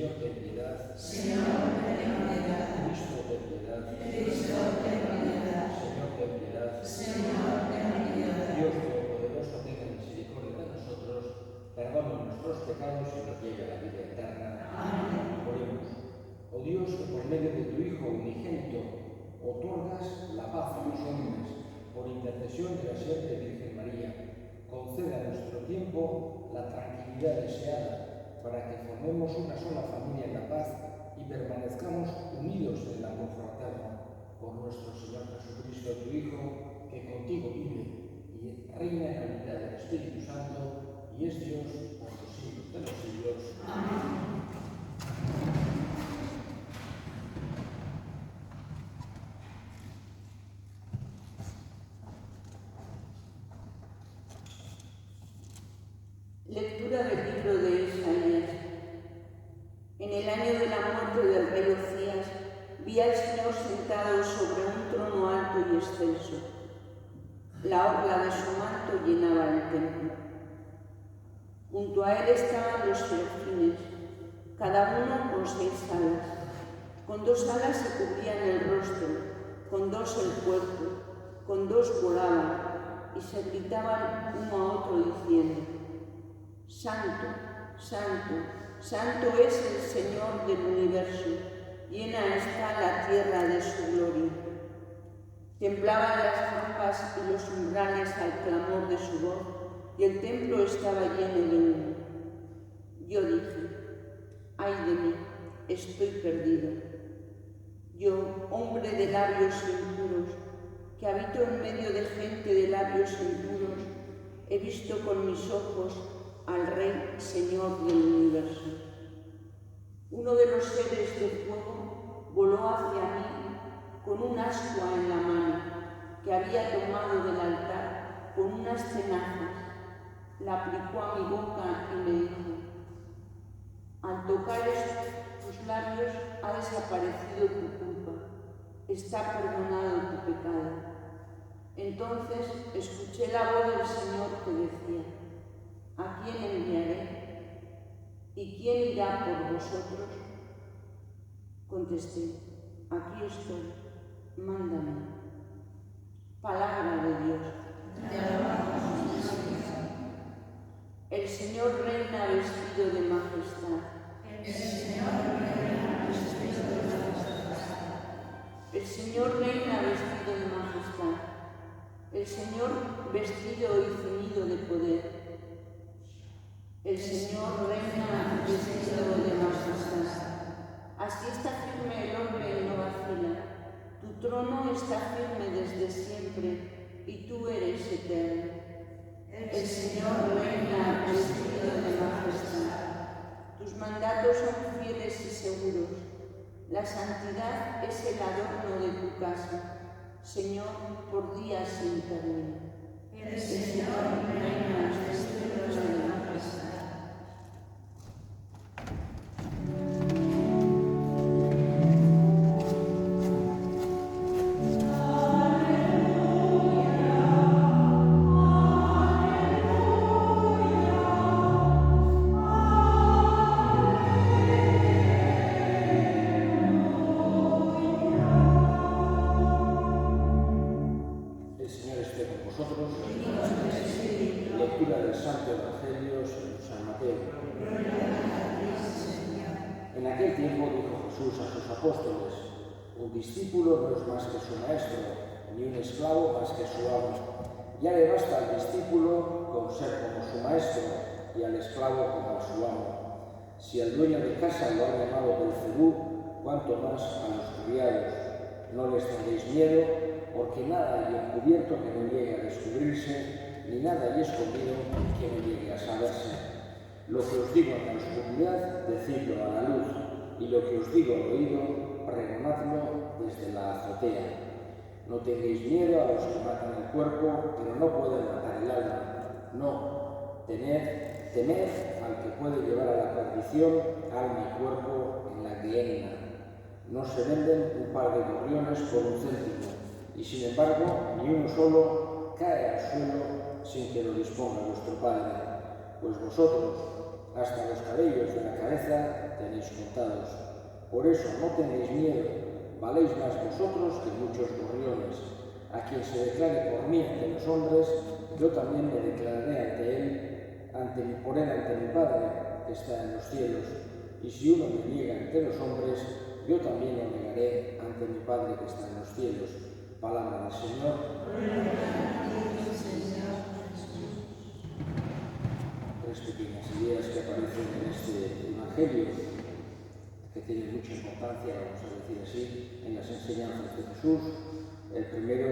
Señor, ten piedad. Señor, ten piedad. Cristo, ten piedad. Cristo, ten piedad. Señor, ten piedad. Señor, ten piedad. Dios Todopoderoso, tenga misericordia de nosotros, perdone nuestros pecados y nos lleve a la vida eterna. Amén. Oremos. Oh Dios, que por medio de tu Hijo unigénito otorgas la paz a los hombres, por intercesión de la siempre Virgen María, conceda a nuestro tiempo la tranquilidad deseada, para que formemos una sola familia en la paz y permanezcamos unidos en el amor fraterno. Por nuestro Señor Jesucristo, tu Hijo, que contigo vive y reina en la unidad del Espíritu Santo, y es Dios por los siglos de los siglos. Amén. Lectura del libro de Isaías. En el año de la muerte del rey Ocías, vi al Señor sentado sobre un trono alto y excelso. La orla de su manto llenaba el templo. Junto a él estaban los serafines, cada uno con 6 alas. Con 2 alas se cubrían el rostro, con 2 el cuerpo, con 2 volaban, y se gritaban uno a otro diciendo: Santo, Santo, Santo es el Señor del universo, llena está la tierra de su gloria. Temblaban las trompas y los umbrales al clamor de su voz, y el templo estaba lleno de humo. Yo dije: ay de mí, estoy perdido. Yo, hombre de labios impuros, que habito en medio de gente de labios impuros, he visto con mis ojos al Rey Señor del universo. Uno de los seres de fuego voló hacia mí con un ascua en la mano que había tomado del altar con unas tenazas. La aplicó a mi boca y me dijo: al tocar tus labios ha desaparecido tu culpa, está perdonado tu pecado. Entonces escuché la voz del Señor que decía: ¿a quién enviaré? ¿Y quién irá por vosotros? Contesté: aquí estoy, mándame. Palabra de Dios. Te alabamos, Señor. El Señor reina vestido de majestad. El Señor reina vestido de majestad. El Señor reina vestido de majestad. El Señor vestido y ceñido de poder. El Señor reina vestido de majestad. Así está firme el hombre y no vacila. Tu trono está firme desde siempre y tú eres eterno. El Señor reina vestido de majestad. Tus mandatos son fieles y seguros. La santidad es el adorno de tu casa, Señor, por días sin término. El Señor reina vestido de majestad. Lectura del Santo Evangelio según San Mateo. En aquel tiempo dijo Jesús a sus apóstoles: un discípulo no es más que su maestro, ni un esclavo más que su amo. Ya le basta al discípulo con ser como su maestro y al esclavo como a su amo. Si el dueño de casa lo ha llamado Belcebú, cuánto más a los criados. No les tendréis miedo, porque nada hay encubierto que no llegue a descubrirse, ni nada hay escondido que no llegue a saberse. Lo que os digo en la oscuridad, decidlo a la luz, y lo que os digo al oído, pregonadlo desde la azotea. No tengáis miedo a los que matan el cuerpo, pero no pueden matar el alma. No, temed al que puede llevar a la perdición alma y cuerpo en la gehenna. No se venden un par de gorriones por un céntimo, y sin embargo ni uno solo cae al suelo sin que lo disponga vuestro Padre. Pues vosotros, hasta los cabellos de la cabeza tenéis contados. Por eso no tenéis miedo, valéis más vosotros que muchos gorriones. A quien se declare por mí ante los hombres, yo también me declararé ante él, por él ante mi Padre que está en los cielos. Y si uno me niega ante los hombres, yo también lo negaré ante mi Padre que está en los cielos. Palabra del Señor. Tres pequeñas ideas que aparecen en este Evangelio, que tienen mucha importancia, vamos a decir así, en las enseñanzas de Jesús. El primero,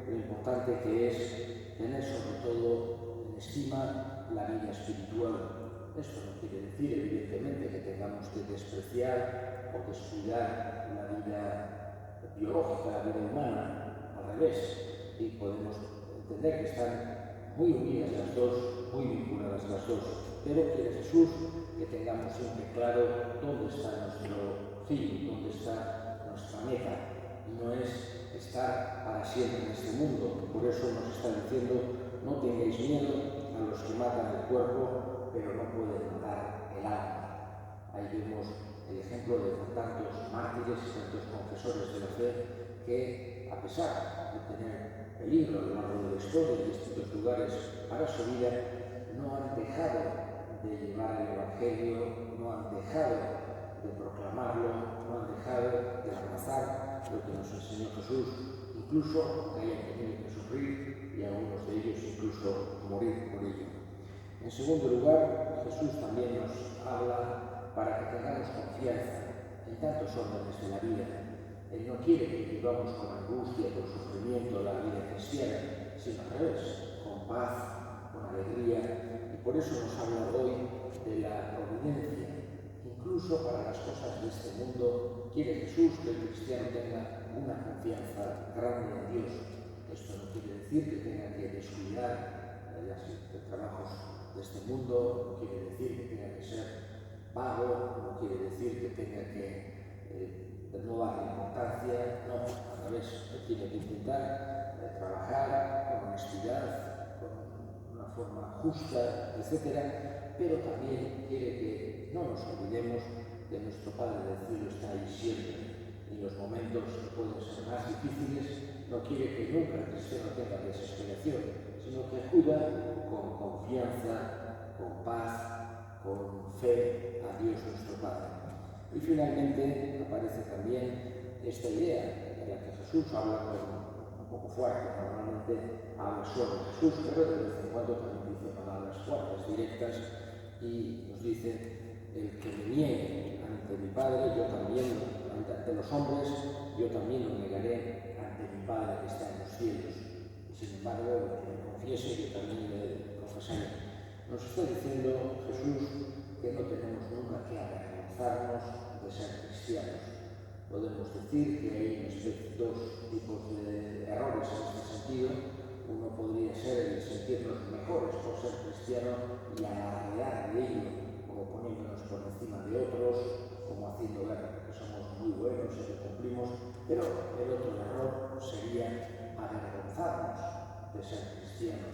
lo importante que es tener sobre todo en estima la vida espiritual. Esto no quiere decir, evidentemente, que tengamos que despreciar o descuidar la vida biológica, la vida humana, al revés. Y podemos entender que están muy unidas las dos, muy vinculadas las dos. Pero quiere Jesús que tengamos siempre claro dónde está nuestro fin, dónde está nuestra meta. No es estar para siempre en este mundo. Por eso nos está diciendo: no tengáis miedo a los que matan el cuerpo, pero no pueden matar el alma. Ahí vemos el ejemplo de tantos mártires y tantos confesores de la fe que, a pesar de tener peligro a lo largo de la historia en distintos lugares para su vida, no han dejado de llevar el Evangelio, no han dejado de proclamarlo, no han dejado de abrazar lo que nos enseñó Jesús, incluso que hayan tenido que sufrir y algunos de ellos incluso morir por ello. En segundo lugar, Jesús también nos habla para que tengamos confianza en tantos órdenes de la vida. Él no quiere que vivamos con angustia, con sufrimiento la vida cristiana, sino al revés, con paz, con alegría. Y por eso nos habla hoy de la providencia. Incluso para las cosas de este mundo, quiere Jesús que el cristiano tenga una confianza grande en Dios. Esto no quiere decir que tenga que descuidar los trabajos de este mundo, no quiere decir que tenga que ser vago, no quiere decir que tenga que no darle importancia, no, al revés, tiene que intentar trabajar con honestidad, con una forma justa, etc. Pero también quiere que no nos olvidemos que nuestro Padre del cielo está ahí siempre. En los momentos que pueden ser más difíciles, no quiere que nunca el cristiano tenga desesperación, sino que acuda con confianza, con paz, con fe a Dios nuestro Padre. Y finalmente aparece también esta idea en la que Jesús habla un poco fuerte, normalmente habla solo Jesús, pero de vez en cuando también dice palabras fuertes, directas, y nos dice: el que me niegue ante mi Padre, yo también, ante los hombres, yo también lo negaré ante mi Padre que está en los cielos. Y sin embargo, el que me confiese, yo también le confesaré. Nos está diciendo Jesús que no tenemos nunca que avergonzarnos de ser cristianos. Podemos decir que hay dos tipos de errores en este sentido. Uno podría ser el sentirnos mejores por ser cristiano y alardear de ello, como poniéndonos por encima de otros, como haciendo ver que somos muy buenos y que cumplimos. Pero el otro error sería avergonzarnos de ser cristianos,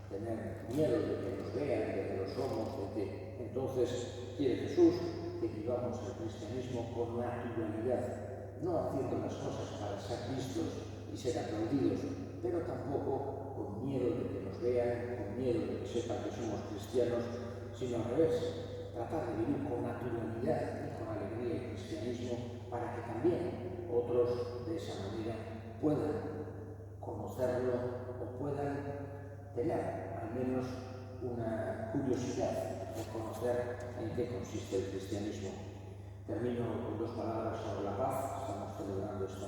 tener miedo de que nos vean, de que lo somos, de que entonces quiere Jesús que vivamos el cristianismo con naturalidad, no haciendo las cosas para ser vistos y ser aplaudidos, pero tampoco con miedo de que nos vean, con miedo de que sepan que somos cristianos, sino al revés, tratar de vivir con naturalidad y con alegría el cristianismo para que también otros de esa manera puedan conocerlo o puedan tener al menos una curiosidad de conocer en qué consiste el cristianismo. Termino con dos palabras sobre la paz. Estamos celebrando esta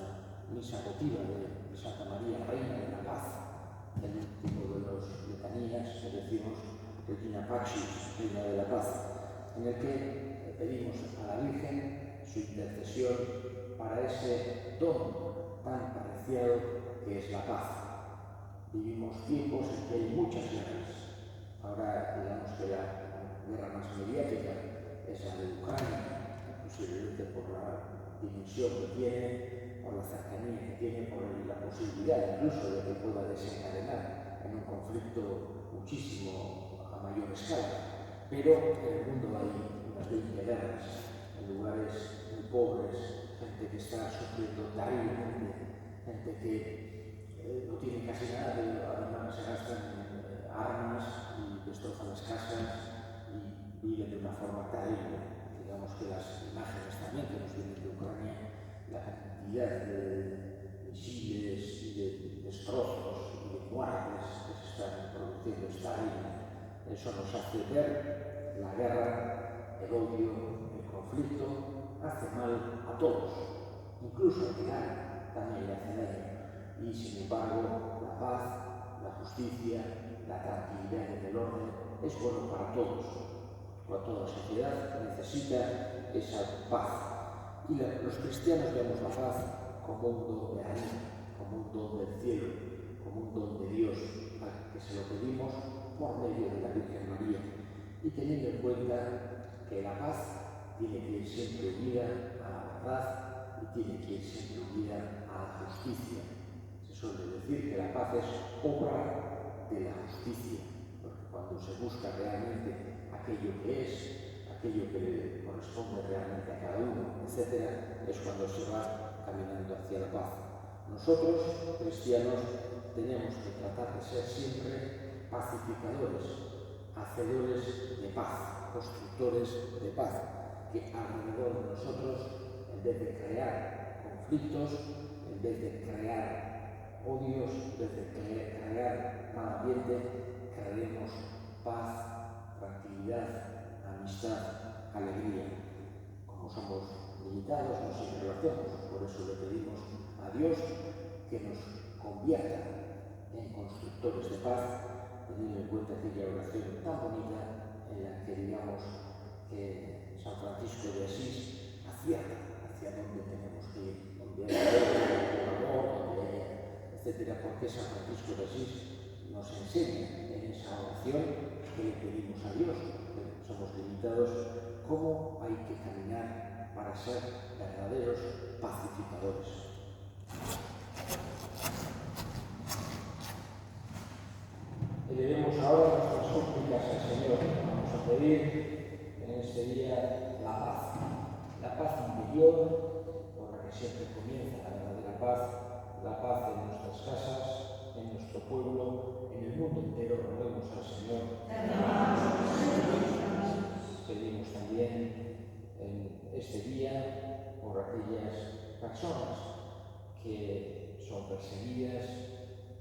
misa votiva de Santa María, Reina de la Paz, el último de los letanías que decimos Regina Pacis, Reina de la Paz, en el que pedimos a la Virgen su intercesión para ese don tan preciado que es la paz. Vivimos tiempos en que hay muchas guerras. Ahora, digamos que la guerra más mediática es la de Ucrania, posiblemente por la dimensión que tiene, por la cercanía que tiene, por la posibilidad incluso de que pueda desencadenar en un conflicto muchísimo a mayor escala. Pero en el mundo hay unas 20 guerras, en gente que no tiene casi nada, pero además se gastan en armas y destrozan las casas y viven de una forma terrible. Digamos que las imágenes también que nos vienen de Ucrania, la cantidad de misiles y de destrozos y de muertes que se están produciendo está ahí. Eso nos hace ver la guerra, el odio, el conflicto, hace mal a todos, incluso al final también le hace daño. Y sin embargo, la paz, la justicia, la tranquilidad y el orden es bueno para todos. Toda sociedad necesita esa paz. Y los cristianos vemos la paz como un don de arriba, como un don del cielo, como un don de Dios, al que se lo pedimos por medio de la Virgen María. Y teniendo en cuenta que la paz tiene que ir siempre unida a la verdad y tiene que ir siempre unida a la justicia. Se suele decir que la paz es obra de la justicia, porque cuando se busca realmente aquello que es, aquello que le corresponde realmente a cada uno, etc., es cuando se va caminando hacia la paz. Nosotros, cristianos, tenemos que tratar de ser siempre pacificadores, hacedores de paz, constructores de paz, que alrededor de nosotros, en vez de crear conflictos, en vez de crear odios, en vez de crear mal ambiente, creemos paz, tranquilidad, amistad, alegría. Como somos limitados, nos interrelacionamos, por eso le pedimos a Dios que nos convierta en constructores de paz, teniendo en cuenta aquella oración tan bonita en la que digamos que San Francisco de Asís acierta hacia dónde tenemos que ir, donde haya amor, donde haya, etcétera, porque San Francisco de Asís nos enseña en esa oración que le pedimos a Dios, que somos limitados, cómo hay que caminar para ser verdaderos pacificadores. Elevemos ahora nuestras súplicas al Señor. Vamos a pedir en este día la paz interior, por la que siempre comienza la verdadera paz en nuestras casas, en nuestro pueblo, en el mundo entero. Roguemos al Señor. Pedimos también en este día por aquellas personas que son perseguidas,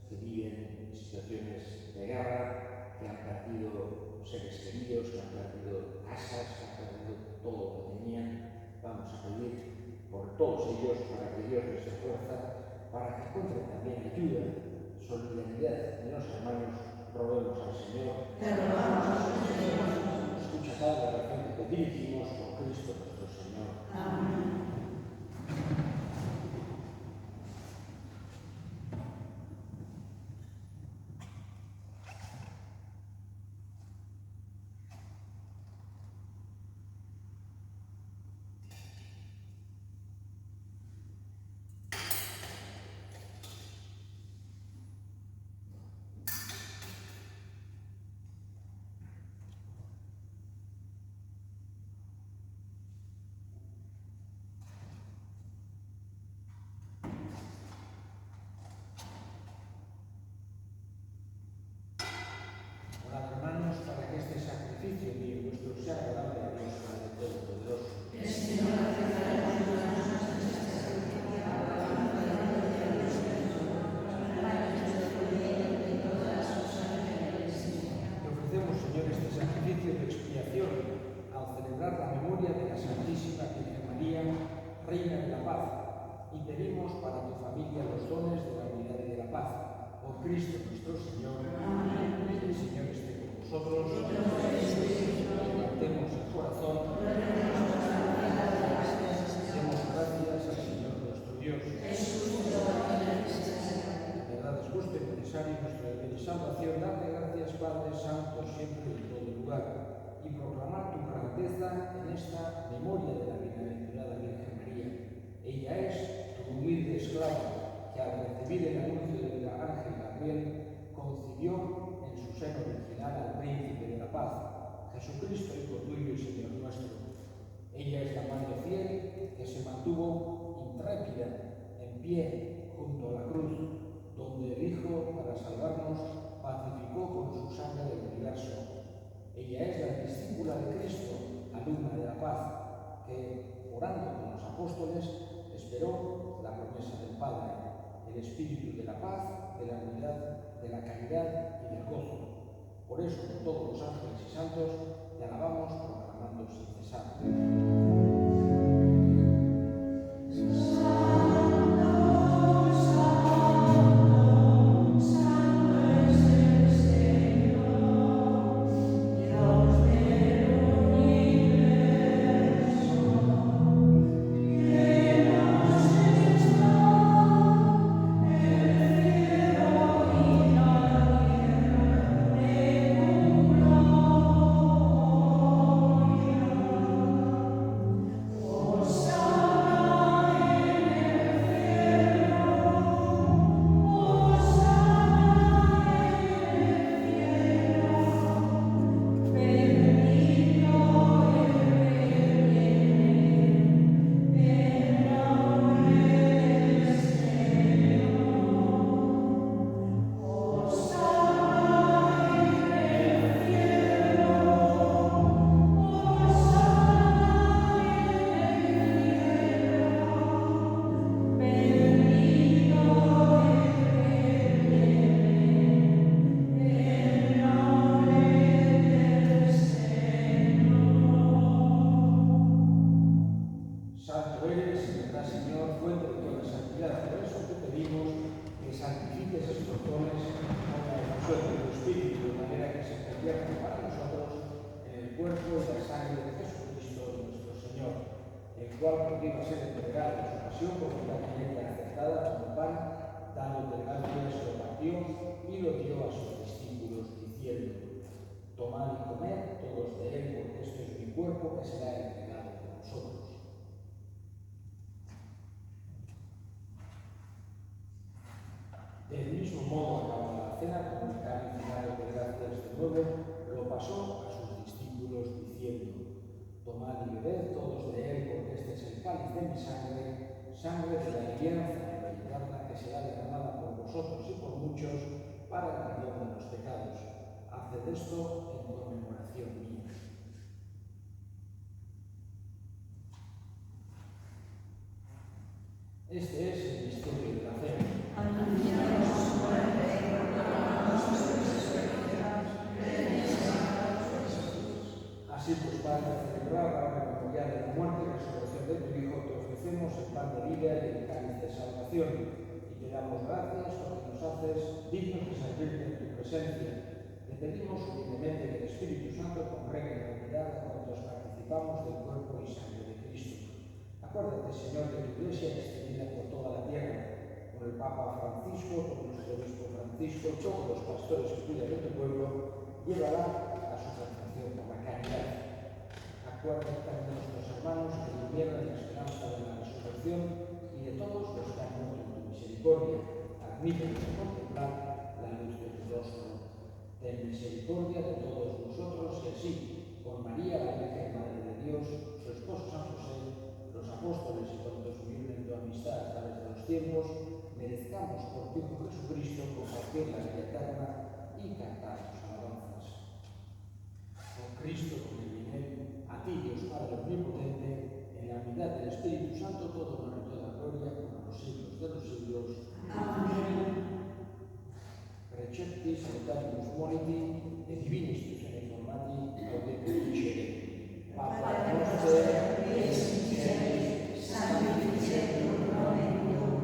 que viven situaciones de guerra, que han perdido seres queridos, que han perdido casas, que han perdido todo lo que tenían. Vamos a pedir por todos ellos para que Dios les dé fuerza, para que encuentren también ayuda, solidaridad en los hermanos. Roguemos al Señor. Escucha cada oración que dirigimos por Cristo nuestro Señor. Amén. Reina de la paz, y pedimos para tu familia los dones de la unidad y de la paz. Por Cristo nuestro Señor. Amén. El Señor esté con vosotros. Levantemos el corazón. Demos gracias al Señor nuestro Dios. En verdad es justo y necesario nuestra deber y salvación darte gracias, Padre Santo, siempre y en todo lugar, y proclamar tu grandeza en esta memoria de la bienaventurada Virgen María. Ella es tu humilde esclava, que al recibir el anuncio del ángel Gabriel, concibió en su seno virginal al príncipe de la paz, Jesucristo, Hijo tuyo y Señor nuestro. Ella es la madre fiel que se mantuvo intrépida, en pie, junto a la cruz sangre del universo. Ella es la discípula de Cristo, alumna de la paz, que, orando con los apóstoles, esperó la promesa del Padre, el espíritu de la paz, de la unidad, de la caridad y del gozo. Por eso, todos los ángeles y santos, te alabamos proclamando sin cesar. Del mismo modo, acabada la cena, con el cáliz llenado de gracias de nuevo, lo pasó a sus discípulos diciendo: tomad y bebed todos de él, porque este es el cáliz de mi sangre, sangre de la alianza eterna que será derramada por vosotros y por muchos para el perdón de los pecados. Haced esto en conmemoración mía. Este es el misterio de la fe. Así pues, Padre, al celebrar la memorial de la muerte y resurrección de tu Hijo, te ofrecemos el pan de vida y el cáliz de salvación, y te damos gracias porque nos haces dignos de servirte en tu presencia. Te pedimos humildemente que el Espíritu Santo congregue en la unidad a cuantos participamos del cuerpo y sangre de Cristo. Acuérdate, Señor, de tu Iglesia extendida por toda la tierra, por el Papa Francisco, por nuestro Obispo Francisco, todos los pastores que cuidan de tu pueblo, llévala a su perfección por la caridad. Acuérdate también de nuestros hermanos que durmieron en la esperanza de la resurrección y de todos los que han muerto en tu misericordia. Admítenos a contemplar la luz de tu rostro. Ten misericordia de todos nosotros y así, con María, la Virgen Madre de Dios, su esposo San José, los apóstoles y cuantos vivieron en tu amistad a través de los tiempos, merezcamos por tu Hijo Jesucristo compartir la vida eterna y cantar sus alabanzas. Por Cristo, con el dinero, a ti, Dios Padre Omnipotente, en la unidad del Espíritu Santo, todo honor y toda gloria por los siglos de los siglos. Amén. Precepti salutamus moniti, et divina istituzione formati, audete dicere: Papa nostro, es in cielo, sanctificetur nomen tuum,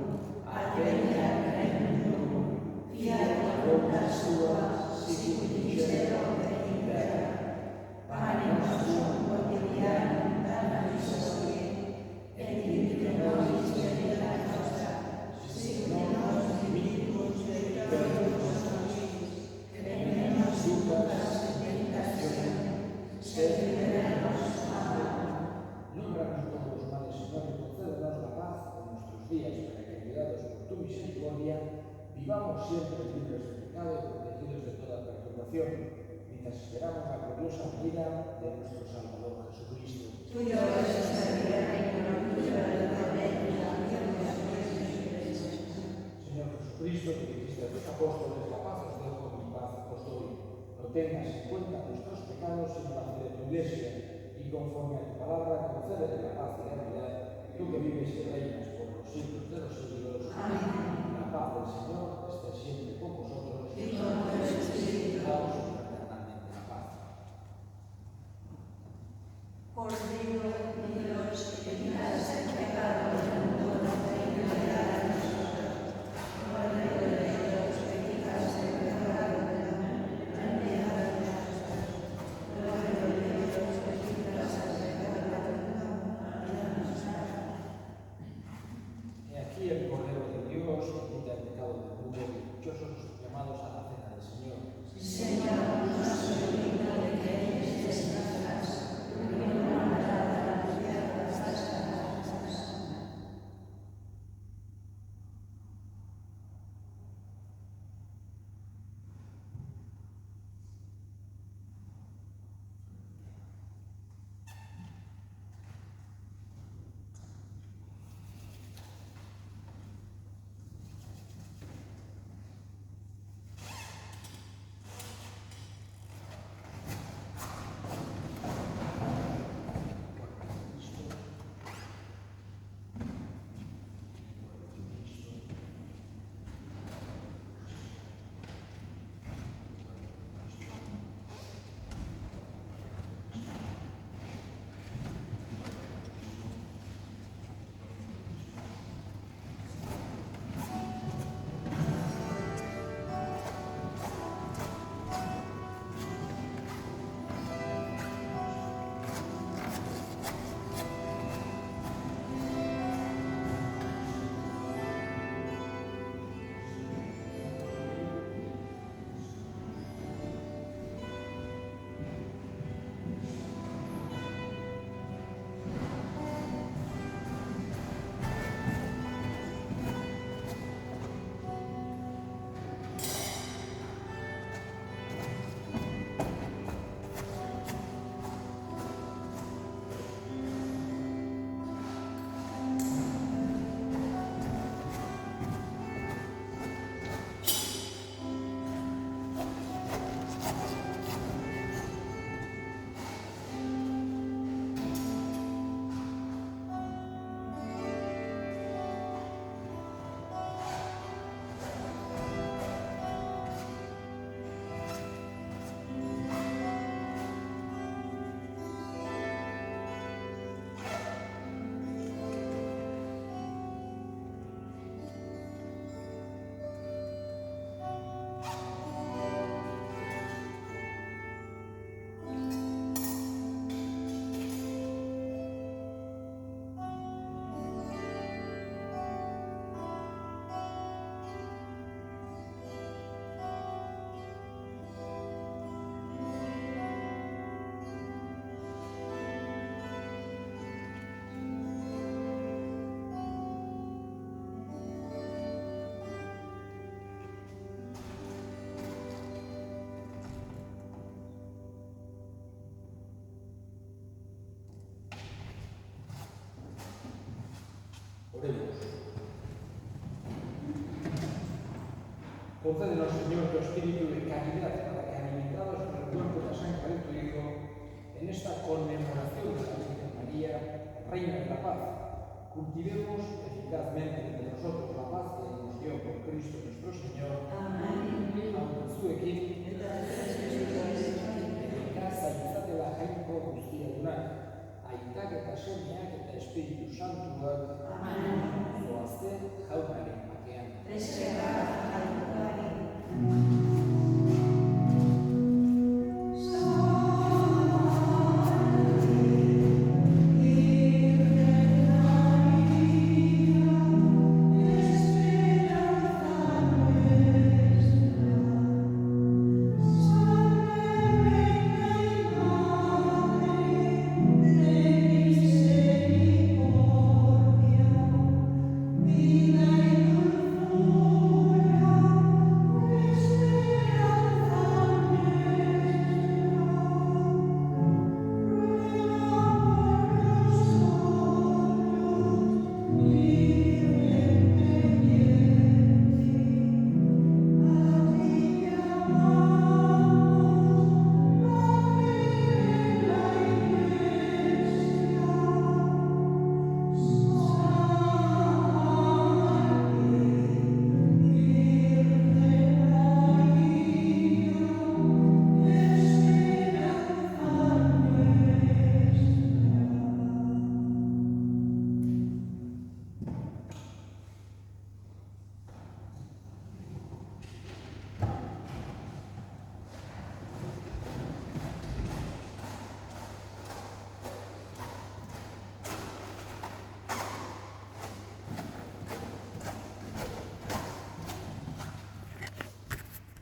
adveniat regnum tuum, fiat voluntas tua, sicut in cielo et in terra. Pane nostrum quotidianum da nobis hodie, et dimitte nobis debita nostra, sic nos dimittibus debitoribus nostris, et ne nos inducas in tentationem, sed libera-nos mal. Líbranos de todos los males, Señor, y concédenos la paz en nuestros días, para que, ayudados por tu misericordia, vivamos siempre libres de pecado y protegidos de toda perturbación, mientras esperamos la gloriosa venida de nuestro Salvador Jesucristo. Tuyo es el reino, tuyo el poder y la gloria. Señor Jesucristo, que dijiste a tus apóstoles: la paz os dejo, mi paz os doy. No tengas en cuenta nuestros pecados en la fe de tu Iglesia y conforme a tu palabra concédele la paz y la unidad, tú que vives y reinas por los siglos de los siglos. Amén. La paz del Señor esté siempre con vosotros. Y con vuestro espíritu. Daos fraternalmente la paz. Cordero de Dios, que quitas el pecado del mundo, ten piedad de nosotros. Cordero de Dios, que quitas el pecado del mundo, ten piedad de nosotros. Cordero de Dios, que quitas el pecado del mundo, ayúdanos. He aquí el Cordero de Dios, que quita el pecado del mundo, y dichosos los llamados a la cena del Señor. Señor, no soy digno de que entres en nuestra casa, pero una palabra tuya bastará. Oremos. Concédenos, Señor, tu espíritu de caridad para que, alimentados por el cuerpo y la sangre de tu Hijo, en esta conmemoración de la Virgen María, Reina de la Paz, cultivemos eficazmente entre nosotros la paz que nos dio por Cristo nuestro Señor. Amén. Aunque zuekin, zaintzatela jainko guztiadunak, aitak eta semeak eta Espiritu Santuak, zoazte jaunaren bakean. Eskerrak jaunari.